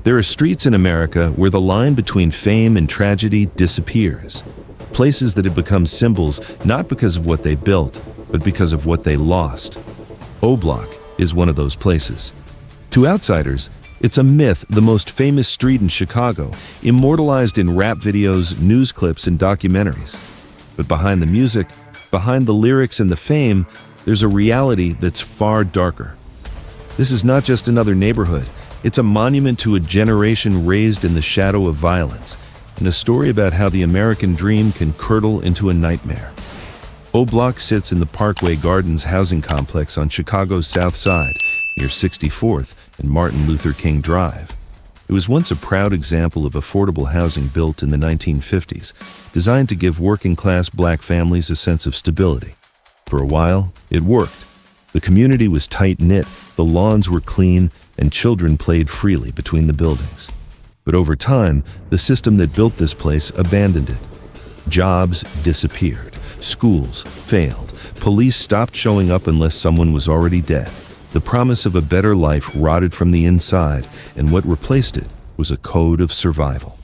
There are streets in America where the line between fame and tragedy disappears. Places that have become symbols not because of what they built, but because of what they lost. O Block is one of those places. To outsiders, it's a myth, the most famous street in Chicago, immortalized in rap videos, news clips, and documentaries. But behind the music, behind the lyrics and the fame, there's a reality that's far darker. This is not just another neighborhood. It's a monument to a generation raised in the shadow of violence, and a story about how the American dream can curdle into a nightmare. O Block sits in the Parkway Gardens housing complex on Chicago's South Side, near 64th and Martin Luther King Drive. It was once a proud example of affordable housing built in the 1950s, designed to give working-class black families a sense of stability. For a while, it worked. The community was tight-knit, the lawns were clean, and children played freely between the buildings. But over time, the system that built this place abandoned it. Jobs disappeared. Schools failed. Police stopped showing up unless someone was already dead. The promise of a better life rotted from the inside, and what replaced it was a code of survival.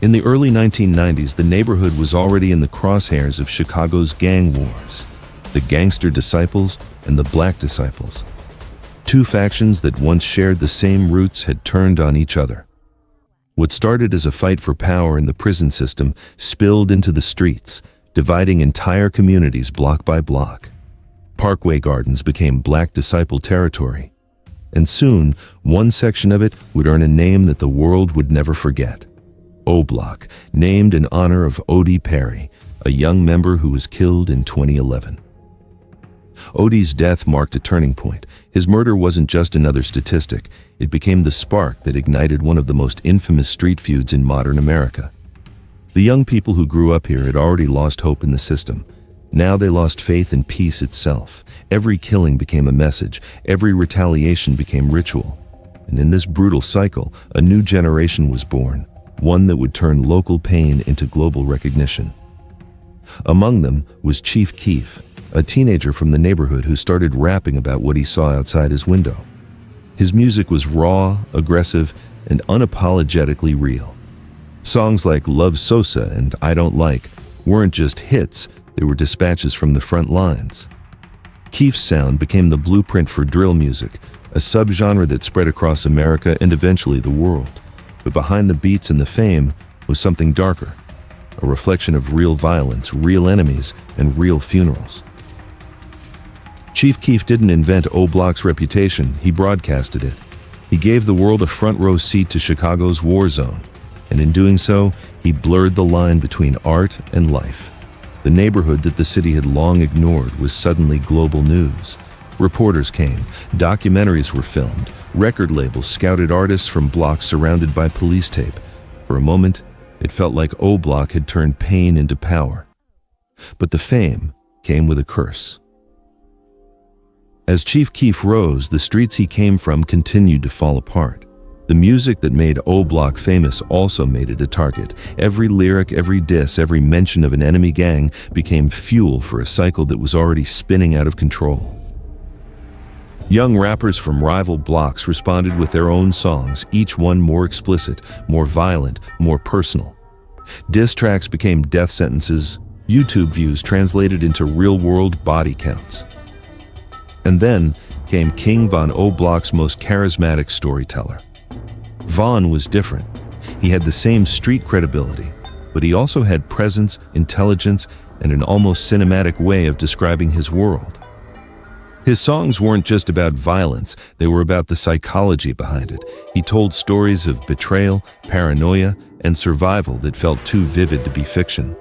In the early 1990s, the neighborhood was already in the crosshairs of Chicago's gang wars. The gangster disciples and the black disciples. Two factions that once shared the same roots had turned on each other. What started as a fight for power in the prison system spilled into the streets, dividing entire communities block by block. Parkway Gardens became black disciple territory, and soon one section of it would earn a name that the world would never forget. O Block, named in honor of Odie Perry, a young member who was killed in 2011. Odie's death marked a turning point. His murder wasn't just another statistic. It became the spark that ignited one of the most infamous street feuds in modern America. The young people who grew up here had already lost hope in the system. Now they lost faith in peace itself. Every killing became a message. Every retaliation became ritual. And in this brutal cycle, a new generation was born, one that would turn local pain into global recognition. Among them was Chief Keef, a teenager from the neighborhood who started rapping about what he saw outside his window. His music was raw, aggressive, and unapologetically real. Songs like Love Sosa and I Don't Like weren't just hits, they were dispatches from the front lines. Keef's sound became the blueprint for drill music, a subgenre that spread across America and eventually the world. But behind the beats and the fame was something darker, a reflection of real violence, real enemies, and real funerals. Chief Keef didn't invent O Block's reputation, he broadcasted it. He gave the world a front-row seat to Chicago's war zone, and in doing so, he blurred the line between art and life. The neighborhood that the city had long ignored was suddenly global news. Reporters came, documentaries were filmed, record labels scouted artists from blocks surrounded by police tape. For a moment, it felt like O Block had turned pain into power. But the fame came with a curse. As Chief Keef rose, the streets he came from continued to fall apart. The music that made O Block famous also made it a target. Every lyric, every diss, every mention of an enemy gang became fuel for a cycle that was already spinning out of control. Young rappers from rival blocks responded with their own songs, each one more explicit, more violent, more personal. Diss tracks became death sentences, YouTube views translated into real-world body counts. And then came King Von O Block's most charismatic storyteller. Von was different. He had the same street credibility, but he also had presence, intelligence, and an almost cinematic way of describing his world. His songs weren't just about violence, they were about the psychology behind it. He told stories of betrayal, paranoia, and survival that felt too vivid to be fiction.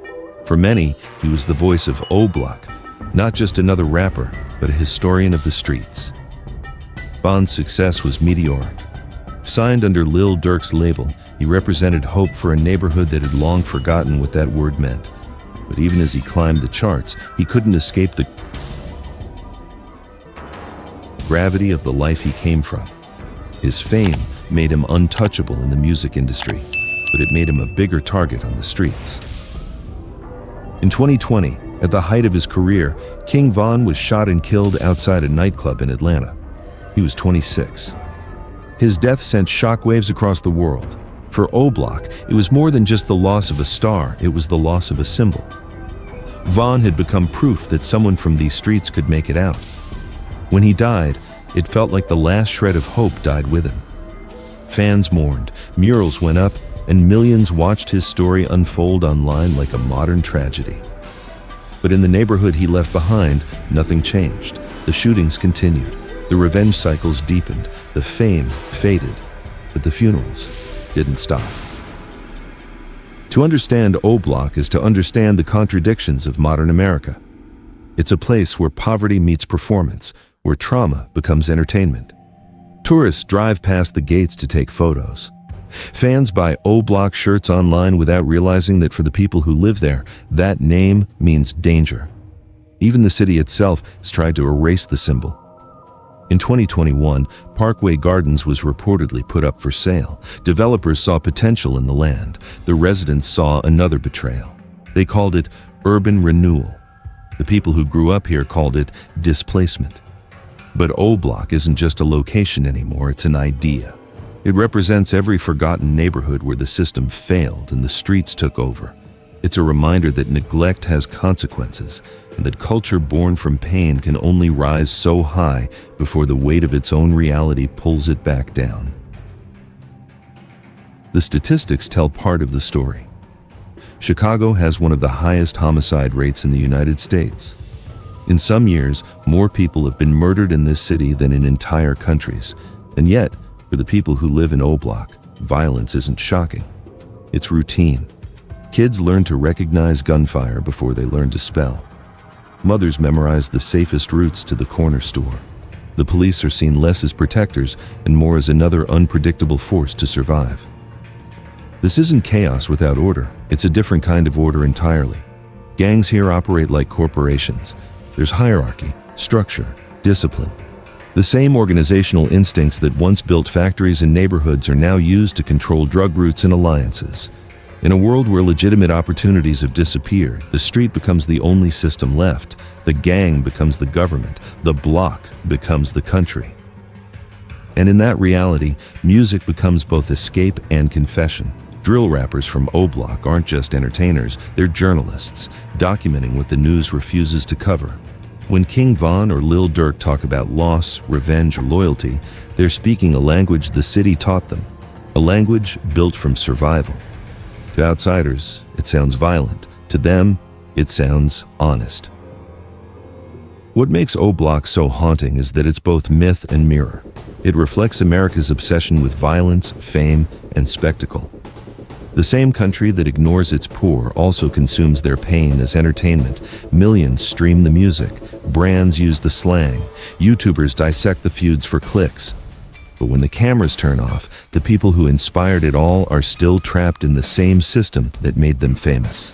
For many, he was the voice of O Block, not just another rapper, but a historian of the streets. Von's success was meteoric. Signed under Lil Durk's label, he represented hope for a neighborhood that had long forgotten what that word meant. But even as he climbed the charts, he couldn't escape the gravity of the life he came from. His fame made him untouchable in the music industry, but it made him a bigger target on the streets. In 2020, at the height of his career, King Von was shot and killed outside a nightclub in Atlanta. He was 26. His death sent shockwaves across the world. For Oblak, it was more than just the loss of a star, it was the loss of a symbol. Vaughn had become proof that someone from these streets could make it out. When he died, it felt like the last shred of hope died with him. Fans mourned, murals went up, and millions watched his story unfold online like a modern tragedy. But in the neighborhood he left behind, nothing changed. The shootings continued, the revenge cycles deepened, the fame faded, but the funerals didn't stop. To understand Oblak is to understand the contradictions of modern America. It's a place where poverty meets performance, where trauma becomes entertainment. Tourists drive past the gates to take photos. Fans buy Oblak shirts online without realizing that for the people who live there, that name means danger. Even the city itself has tried to erase the symbol. In 2021, Parkway Gardens was reportedly put up for sale. Developers saw potential in the land. The residents saw another betrayal. They called it urban renewal. The people who grew up here called it displacement. But Oblak isn't just a location anymore, it's an idea. It represents every forgotten neighborhood where the system failed and the streets took over. It's a reminder that neglect has consequences, and that culture born from pain can only rise so high before the weight of its own reality pulls it back down. The statistics tell part of the story. Chicago has one of the highest homicide rates in the United States. In some years, more people have been murdered in this city than in entire countries, and yet, for the people who live in Oblak, violence isn't shocking. It's routine. Kids learn to recognize gunfire before they learn to spell. Mothers memorize the safest routes to the corner store. The police are seen less as protectors and more as another unpredictable force to survive. This isn't chaos without order. It's a different kind of order entirely. Gangs here operate like corporations. There's hierarchy, structure, discipline. The same organizational instincts that once built factories and neighborhoods are now used to control drug routes and alliances. In a world where legitimate opportunities have disappeared, the street becomes the only system left. The gang becomes the government. The block becomes the country. And in that reality, music becomes both escape and confession. Drill rappers from Oblak aren't just entertainers, they're journalists, documenting what the news refuses to cover. When King Von or Lil Durk talk about loss, revenge, or loyalty, they're speaking a language the city taught them, a language built from survival. To outsiders, it sounds violent. To them, it sounds honest. What makes Oblak so haunting is that it's both myth and mirror. It reflects America's obsession with violence, fame, and spectacle. The same country that ignores its poor also consumes their pain as entertainment. Millions stream the music, brands use the slang, YouTubers dissect the feuds for clicks. But when the cameras turn off, the people who inspired it all are still trapped in the same system that made them famous.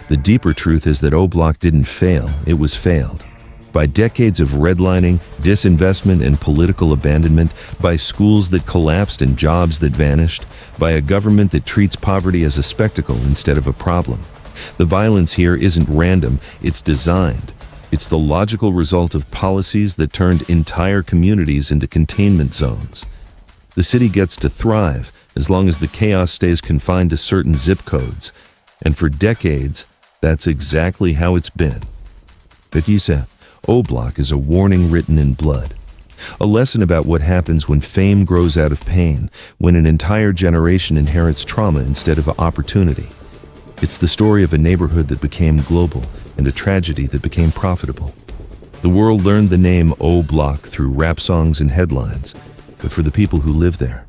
The deeper truth is that Oblak didn't fail, it was failed. By decades of redlining, disinvestment, and political abandonment, by schools that collapsed and jobs that vanished, by a government that treats poverty as a spectacle instead of a problem. The violence here isn't random, it's designed. It's the logical result of policies that turned entire communities into containment zones. The city gets to thrive as long as the chaos stays confined to certain zip codes. And for decades, that's exactly how it's been. Vidas, Oblak is a warning written in blood. A lesson about what happens when fame grows out of pain, when an entire generation inherits trauma instead of opportunity. It's the story of a neighborhood that became global and a tragedy that became profitable. The world learned the name Oblak through rap songs and headlines, but for the people who live there,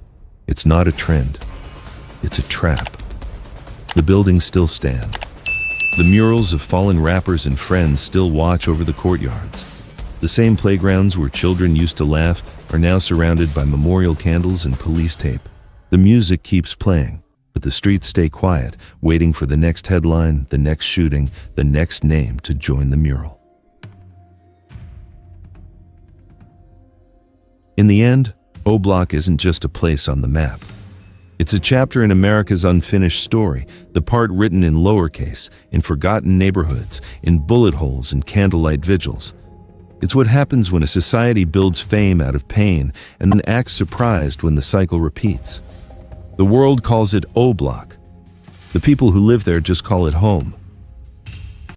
it's not a trend, it's a trap. The buildings still stand. The murals of fallen rappers and friends still watch over the courtyards. The same playgrounds where children used to laugh are now surrounded by memorial candles and police tape. The music keeps playing, but the streets stay quiet, waiting for the next headline, the next shooting, the next name to join the mural. In the end, Oblak isn't just a place on the map. It's a chapter in America's unfinished story, the part written in lowercase, in forgotten neighborhoods, in bullet holes and candlelight vigils. It's what happens when a society builds fame out of pain and then acts surprised when the cycle repeats. The world calls it O Block. The people who live there just call it home.